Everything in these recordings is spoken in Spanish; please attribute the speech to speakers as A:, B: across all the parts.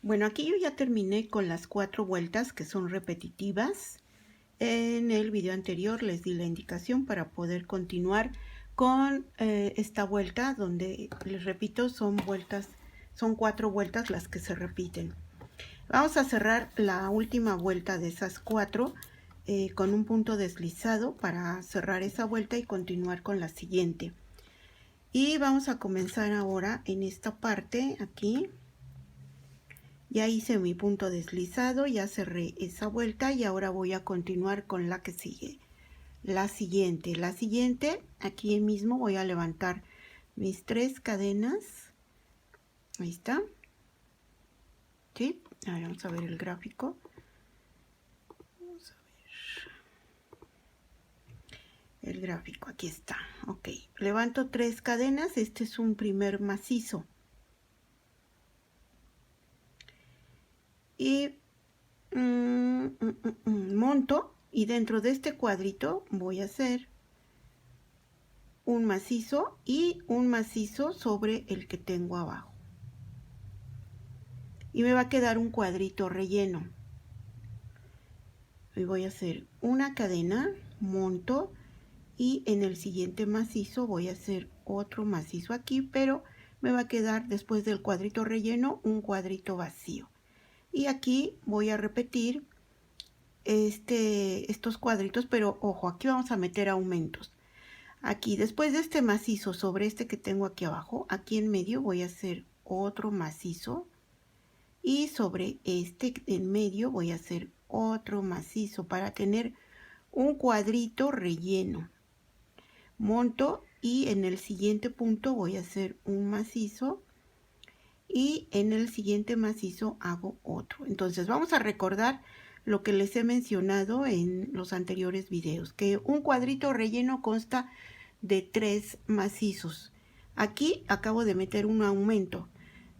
A: Bueno, aquí yo ya terminé con las 4 vueltas que son repetitivas. En el video anterior les di la indicación para poder continuar con esta vuelta donde, les repito, son 4 vueltas las que se repiten. Vamos a cerrar la última vuelta de esas 4 con un punto deslizado para cerrar esa vuelta y continuar con la siguiente. Y vamos a comenzar ahora en esta parte aquí. Ya hice mi punto deslizado, ya cerré esa vuelta y ahora voy a continuar con la que sigue. La siguiente, aquí mismo voy a levantar mis 3 cadenas. Ahí está. ¿Sí? Ahora vamos a ver el gráfico. Vamos a ver. El gráfico, aquí está. Ok. Levanto 3 cadenas. Este es un primer macizo. Y monto, y dentro de este cuadrito voy a hacer un macizo y un macizo sobre el que tengo abajo, y me va a quedar un cuadrito relleno. Y voy a hacer una cadena, monto, y en el siguiente macizo voy a hacer otro macizo aquí, pero me va a quedar después del cuadrito relleno un cuadrito vacío. Y aquí voy a repetir estos cuadritos, pero ojo, aquí vamos a meter aumentos. Aquí, después de este macizo sobre este que tengo aquí abajo, aquí en medio voy a hacer otro macizo, y sobre este en medio voy a hacer otro macizo para tener un cuadrito relleno. Monto, y en el siguiente punto voy a hacer un macizo, y en el siguiente macizo hago otro. Entonces vamos a recordar lo que les he mencionado en los anteriores videos, que un cuadrito relleno consta de 3 macizos. Aquí acabo de meter un aumento,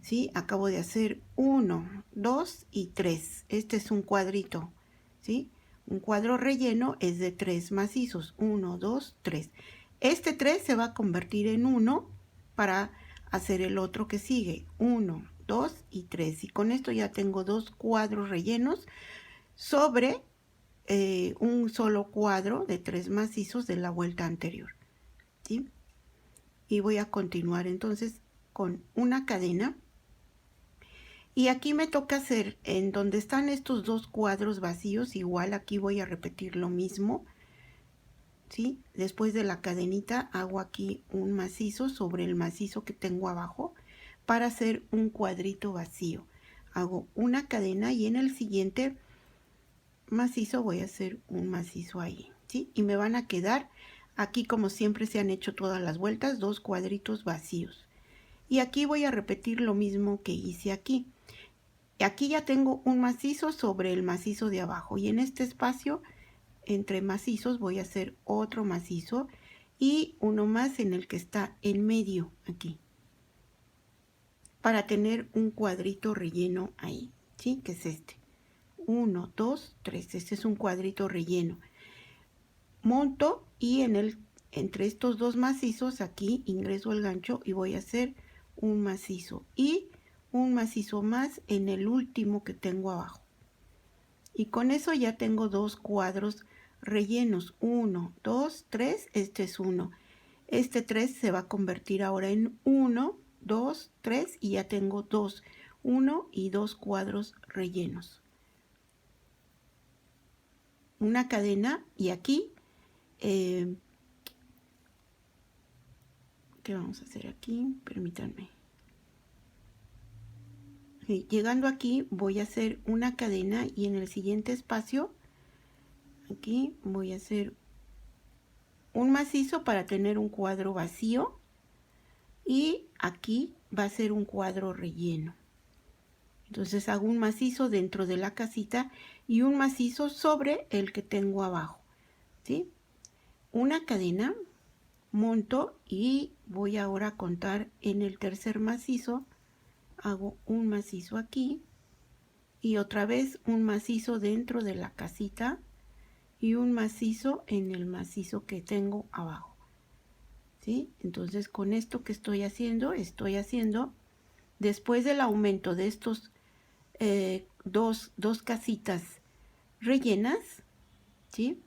A: ¿sí? Acabo de hacer 1, 2 y 3. Este es un cuadrito, ¿sí? Un cuadro relleno es de 3 macizos, 1, 2, 3. Este 3 se va a convertir en 1 para hacer el otro que sigue, 1, 2 y 3. Y con esto ya tengo 2 cuadros rellenos sobre un solo cuadro de 3 macizos de la vuelta anterior, ¿sí? Y voy a continuar entonces con una cadena, y aquí me toca hacer en donde están estos 2 cuadros vacíos, igual aquí voy a repetir lo mismo, ¿sí? Después de la cadenita hago aquí un macizo sobre el macizo que tengo abajo para hacer un cuadrito vacío. Hago una cadena y en el siguiente macizo voy a hacer un macizo ahí, ¿sí? Y me van a quedar aquí, como siempre se han hecho todas las vueltas, 2 cuadritos vacíos. Y aquí voy a repetir lo mismo que hice aquí. Aquí ya tengo un macizo sobre el macizo de abajo, y en este espacio entre macizos voy a hacer otro macizo y uno más en el que está en medio aquí, para tener un cuadrito relleno ahí, ¿sí? Que es este. 1, 2, 3. Este es un cuadrito relleno. Monto, y entre estos 2 macizos aquí ingreso el gancho y voy a hacer un macizo y un macizo más en el último que tengo abajo. Y con eso ya tengo 2 cuadros rellenos. 1, 2, 3. Este es 1. Este 3 se va a convertir ahora en 1, 2, 3, y ya tengo 2, 1 y 2 cuadros rellenos. Una cadena, y aquí, ¿qué vamos a hacer aquí? Permítanme. Llegando aquí voy a hacer una cadena, y en el siguiente espacio aquí voy a hacer un macizo para tener un cuadro vacío, y aquí va a ser un cuadro relleno. Entonces hago un macizo dentro de la casita y un macizo sobre el que tengo abajo, ¿sí? Una cadena, monto, y voy ahora a contar en el tercer macizo. Hago un macizo aquí y otra vez un macizo dentro de la casita y un macizo en el macizo que tengo abajo, ¿sí? Entonces con esto que estoy haciendo después del aumento de estos dos casitas rellenas, ¿sí?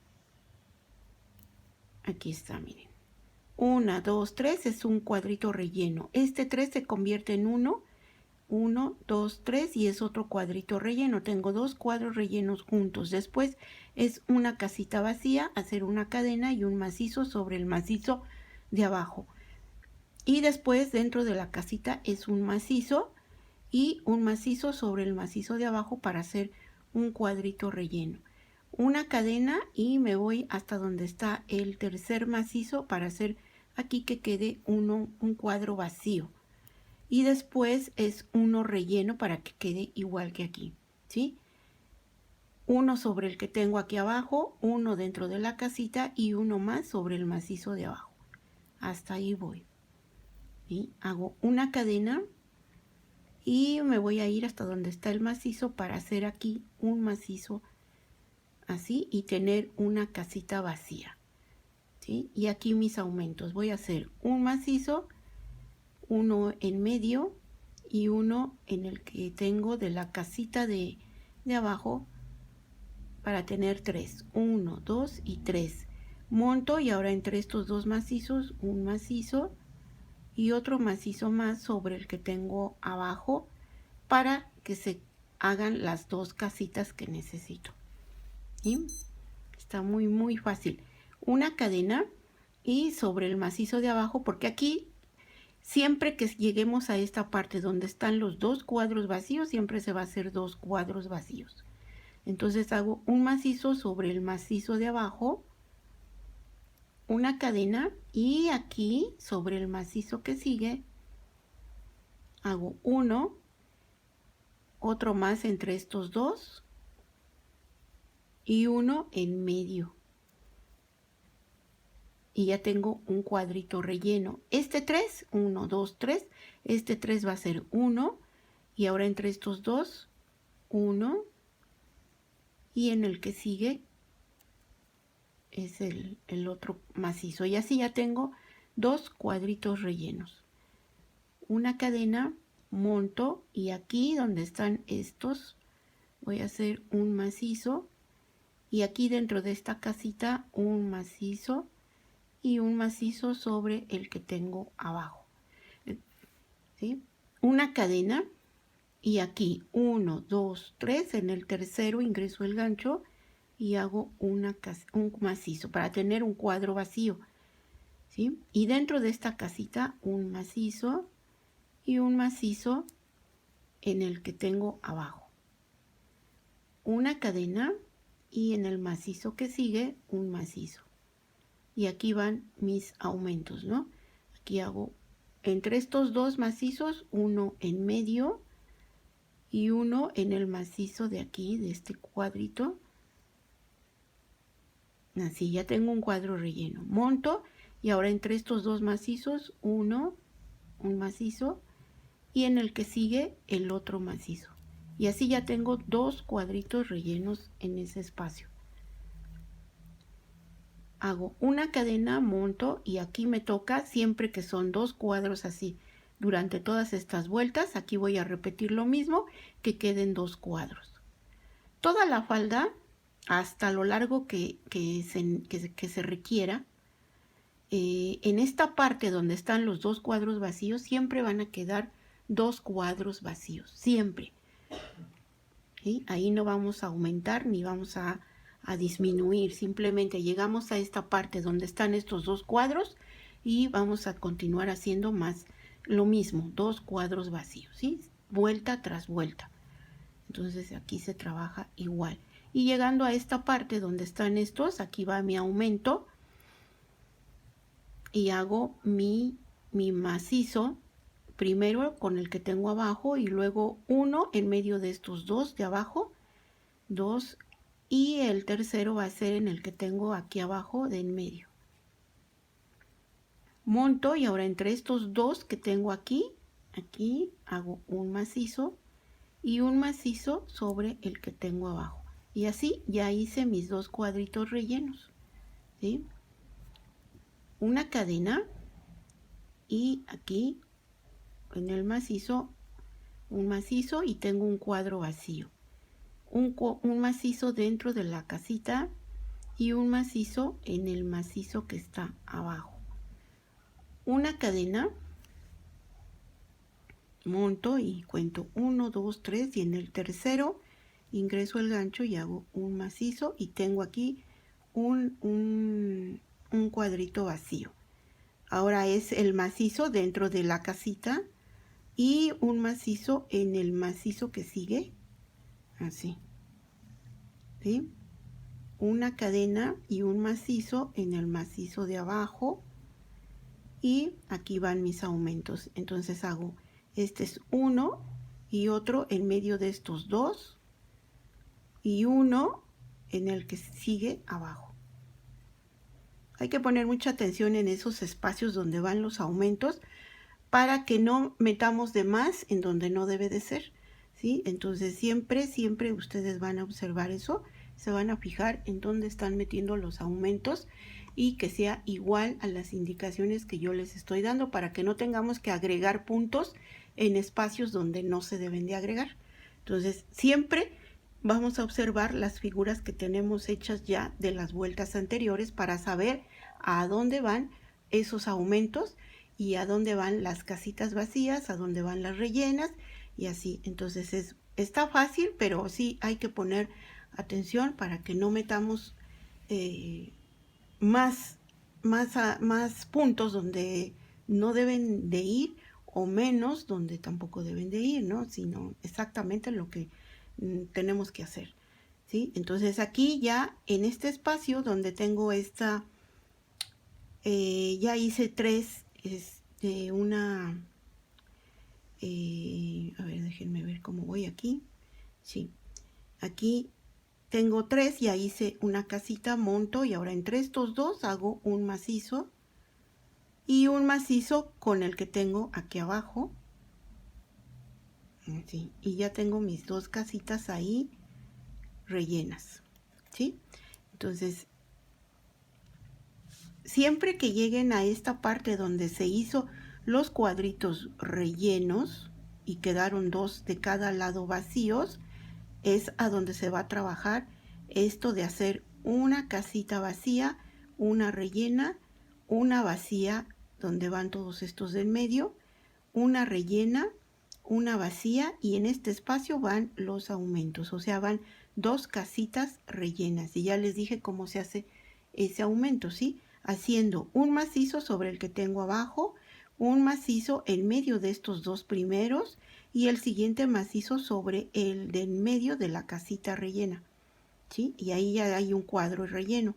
A: Aquí está, miren. 1, 2, 3 es un cuadrito relleno. Este 3 se convierte en 1, 1, 2, 3 y es otro cuadrito relleno. Tengo dos cuadros rellenos juntos. Después es una casita vacía, hacer una cadena y un macizo sobre el macizo de abajo. Y después dentro de la casita es un macizo y un macizo sobre el macizo de abajo para hacer un cuadrito relleno. Una cadena y me voy hasta donde está el tercer macizo para hacer aquí que quede un cuadro vacío. Y después es uno relleno para que quede igual que aquí, ¿sí? Uno sobre el que tengo aquí abajo, uno dentro de la casita y uno más sobre el macizo de abajo. Hasta ahí voy. ¿Sí? Hago una cadena y me voy a ir hasta donde está el macizo para hacer aquí un macizo así y tener una casita vacía, ¿sí? Y aquí mis aumentos. Voy a hacer un macizo, uno en medio y uno en el que tengo de la casita de abajo para tener 3. 1, 2 y 3. Monto y ahora entre estos dos macizos, un macizo y otro macizo más sobre el que tengo abajo para que se hagan las dos casitas que necesito. ¿Sí? Está muy fácil. Una cadena y sobre el macizo de abajo, porque aquí siempre que lleguemos a esta parte donde están los dos cuadros vacíos, siempre se va a hacer dos cuadros vacíos. Entonces hago un macizo sobre el macizo de abajo, una cadena y aquí sobre el macizo que sigue hago uno, otro más entre estos dos y uno en medio. Y ya tengo un cuadrito relleno. Este 3, 1, 2, 3, este 3 va a ser 1 y ahora entre estos dos, 1 y en el que sigue es el otro macizo. Y así ya tengo dos cuadritos rellenos. Una cadena, monto y aquí donde están estos voy a hacer un macizo y aquí dentro de esta casita un macizo y un macizo sobre el que tengo abajo, ¿sí? Una cadena y aquí 1, 2, 3, en el tercero ingreso el gancho y hago un macizo para tener un cuadro vacío, ¿sí? Y dentro de esta casita un macizo y un macizo en el que tengo abajo. Una cadena y en el macizo que sigue un macizo. Y aquí van mis aumentos, ¿no? Aquí hago entre estos dos macizos, uno en medio y uno en el macizo de aquí, de este cuadrito. Así ya tengo un cuadro relleno. Monto y ahora entre estos dos macizos, un macizo y en el que sigue el otro macizo. Y así ya tengo dos cuadritos rellenos en ese espacio. Hago una cadena, monto y aquí me toca siempre que son dos cuadros así. Durante todas estas vueltas, aquí voy a repetir lo mismo, que queden dos cuadros. Toda la falda, hasta lo largo que se requiera, en esta parte donde están los dos cuadros vacíos, siempre van a quedar dos cuadros vacíos, siempre. ¿Sí? Ahí no vamos a aumentar ni vamos a disminuir, simplemente llegamos a esta parte donde están estos dos cuadros y vamos a continuar haciendo más lo mismo, dos cuadros vacíos, ¿sí? Vuelta tras vuelta. Entonces aquí se trabaja igual. Y llegando a esta parte donde están estos, aquí va mi aumento y hago mi macizo primero con el que tengo abajo y luego uno en medio de estos dos de abajo, dos, y el tercero va a ser en el que tengo aquí abajo de en medio. Monto y ahora entre estos dos que tengo aquí hago un macizo y un macizo sobre el que tengo abajo. Y así ya hice mis dos cuadritos rellenos, ¿sí? Una cadena y aquí en el macizo un macizo y tengo un cuadro vacío. Un macizo dentro de la casita y un macizo en el macizo que está abajo. Una cadena, monto y cuento 1, 2, 3 y en el tercero ingreso el gancho y hago un macizo y tengo aquí un cuadrito vacío. Ahora es el macizo dentro de la casita y un macizo en el macizo que sigue, así, ¿sí? Una cadena y un macizo en el macizo de abajo y aquí van mis aumentos. Entonces hago, este es uno y otro en medio de estos dos y uno en el que sigue abajo. Hay que poner mucha atención en esos espacios donde van los aumentos para que no metamos de más en donde no debe de ser, ¿sí? Entonces siempre ustedes van a observar eso, se van a fijar en dónde están metiendo los aumentos y que sea igual a las indicaciones que yo les estoy dando para que no tengamos que agregar puntos en espacios donde no se deben de agregar. Entonces siempre vamos a observar las figuras que tenemos hechas ya de las vueltas anteriores para saber a dónde van esos aumentos y a dónde van las casitas vacías, a dónde van las rellenas y así. Entonces está fácil, pero sí hay que poner atención para que no metamos más puntos donde no deben de ir o menos donde tampoco deben de ir, ¿no? Sino exactamente lo que tenemos que hacer, ¿sí? Entonces aquí ya en este espacio donde tengo esta, ya hice tres, a ver, déjenme ver cómo voy aquí, sí, aquí tengo tres, ya hice una casita, monto y ahora entre estos dos hago un macizo y un macizo con el que tengo aquí abajo, ¿sí? Y ya tengo mis dos casitas ahí rellenas, ¿sí? Entonces, siempre que lleguen a esta parte donde se hizo los cuadritos rellenos y quedaron dos de cada lado vacíos, es a donde se va a trabajar esto de hacer una casita vacía, una rellena, una vacía donde van todos estos del medio, una rellena, una vacía y en este espacio van los aumentos, o sea, van dos casitas rellenas y ya les dije cómo se hace ese aumento, ¿sí? Haciendo un macizo sobre el que tengo abajo, un macizo en medio de estos dos primeros y el siguiente macizo sobre el de en medio de la casita rellena, ¿sí? Y ahí ya hay un cuadro relleno.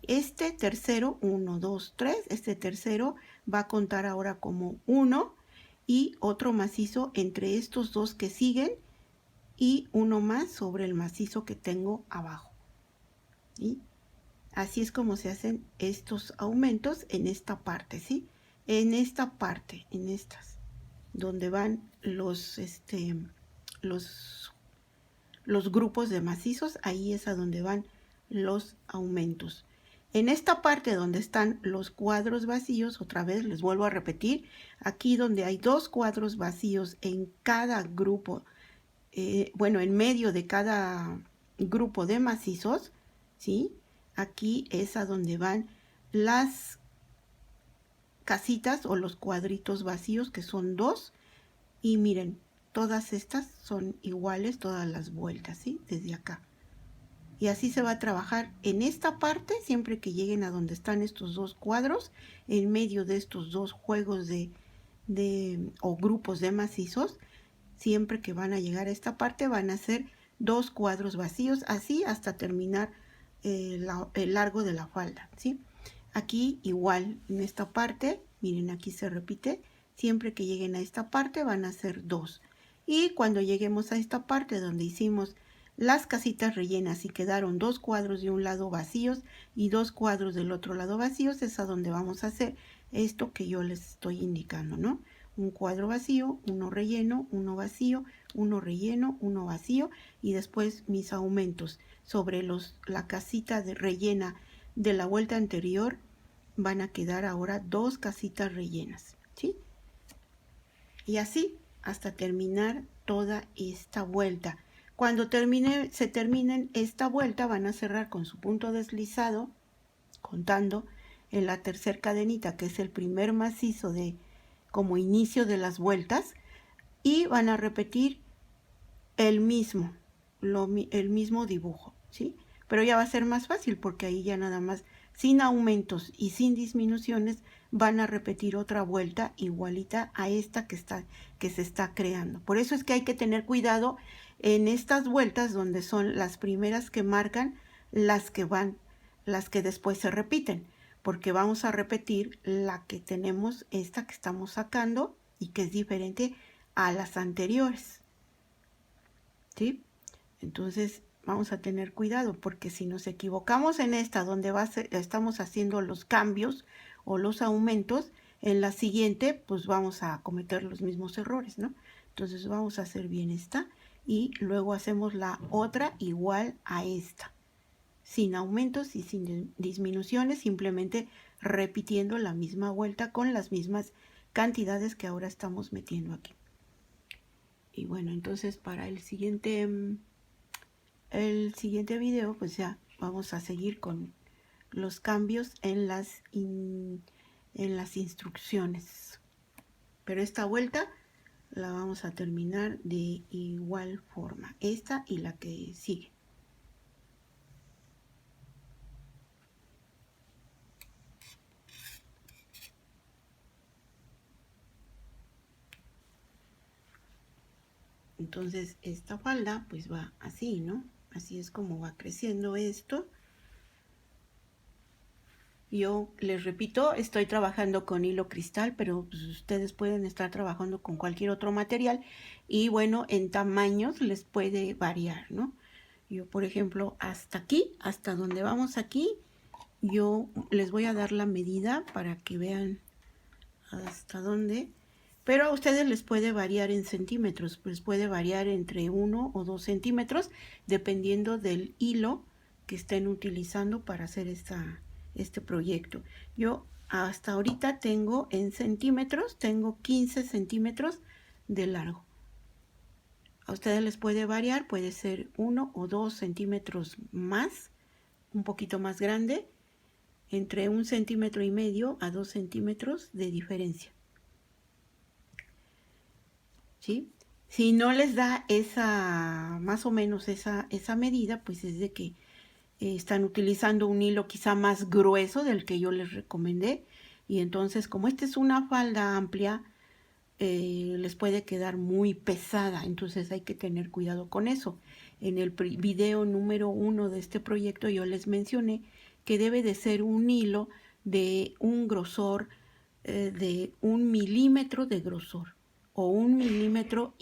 A: Este tercero, 1, 2, 3, este tercero va a contar ahora como 1 y otro macizo entre estos dos que siguen y uno más sobre el macizo que tengo abajo. ¿Sí? Así es como se hacen estos aumentos en esta parte, ¿sí? En esta parte, en estas, donde van los grupos de macizos, ahí es a donde van los aumentos. En esta parte donde están los cuadros vacíos, otra vez les vuelvo a repetir, aquí donde hay dos cuadros vacíos en cada grupo, en medio de cada grupo de macizos, ¿sí? Aquí es a donde van las casitas o los cuadritos vacíos, que son dos, y miren, todas estas son iguales, todas las vueltas, ¿sí? Desde acá. Y así se va a trabajar en esta parte, siempre que lleguen a donde están estos dos cuadros, en medio de estos dos juegos o grupos de macizos, siempre que van a llegar a esta parte van a ser dos cuadros vacíos, así hasta terminar el largo de la falda, ¿sí? Aquí igual, en esta parte, miren, aquí se repite, siempre que lleguen a esta parte van a ser dos. Y cuando lleguemos a esta parte donde hicimos las casitas rellenas y quedaron dos cuadros de un lado vacíos y dos cuadros del otro lado vacíos, es a donde vamos a hacer esto que yo les estoy indicando, ¿no? Un cuadro vacío, uno relleno, uno vacío, uno relleno, uno vacío y después mis aumentos sobre la casita rellena de la vuelta anterior van a quedar ahora dos casitas rellenas, ¿sí? Y así hasta terminar toda esta vuelta. Cuando se terminen esta vuelta, van a cerrar con su punto deslizado, contando en la tercer cadenita, que es el primer macizo de como inicio de las vueltas, y van a repetir el mismo dibujo, ¿sí? Pero ya va a ser más fácil porque ahí ya nada más, sin aumentos y sin disminuciones, van a repetir otra vuelta igualita a esta que se está creando. Por eso es que hay que tener cuidado en estas vueltas donde son las primeras que marcan las que después se repiten, porque vamos a repetir la que tenemos, esta que estamos sacando y que es diferente a las anteriores, ¿sí? Entonces vamos a tener cuidado porque si nos equivocamos en esta donde estamos haciendo los cambios o los aumentos, en la siguiente pues vamos a cometer los mismos errores, ¿no? Entonces vamos a hacer bien esta y luego hacemos la otra igual a esta, sin aumentos y sin disminuciones, simplemente repitiendo la misma vuelta con las mismas cantidades que ahora estamos metiendo aquí. Y bueno, entonces para el siguiente video pues ya vamos a seguir con los cambios en las instrucciones, pero esta vuelta la vamos a terminar de igual forma, esta y la que sigue. Entonces esta falda pues va así, ¿no? Así es como va creciendo esto. Yo les repito, estoy trabajando con hilo cristal, pero pues, ustedes pueden estar trabajando con cualquier otro material y bueno, en tamaños les puede variar, ¿no? Yo, por ejemplo, hasta aquí, hasta donde vamos aquí, yo les voy a dar la medida para que vean hasta dónde, pero a ustedes les puede variar en centímetros, pues puede variar entre 1 o 2 centímetros, dependiendo del hilo que estén utilizando para hacer este proyecto. Yo hasta ahorita tengo en centímetros, tengo 15 centímetros de largo. A ustedes les puede variar, puede ser 1 o 2 centímetros más, un poquito más grande, entre 1,5 centímetros a 2 centímetros de diferencia, ¿sí? Si no les da más o menos esa medida, pues es de que están utilizando un hilo quizá más grueso del que yo les recomendé, y entonces como esta es una falda amplia, les puede quedar muy pesada, entonces hay que tener cuidado con eso. En el video número 1 de este proyecto yo les mencioné que debe de ser un hilo de un grosor de 1 milímetro de grosor o 1,5 milímetros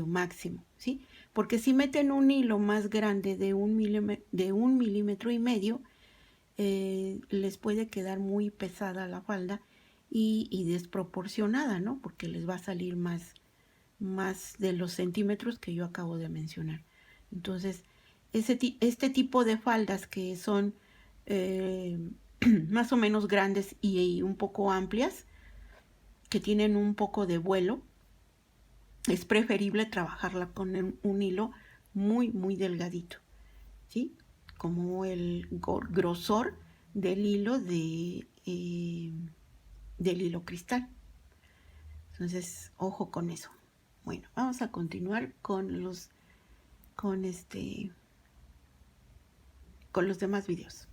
A: máximo, ¿sí? Porque si meten un hilo más grande de 1,5 milímetros, les puede quedar muy pesada la falda y desproporcionada, ¿no? Porque les va a salir más de los centímetros que yo acabo de mencionar. Entonces, este tipo de faldas que son más o menos grandes y un poco amplias, que tienen un poco de vuelo, es preferible trabajarla con un hilo muy delgadito, ¿sí? Como el grosor del hilo del hilo cristal. Entonces, ojo con eso. Bueno, vamos a continuar con los demás videos.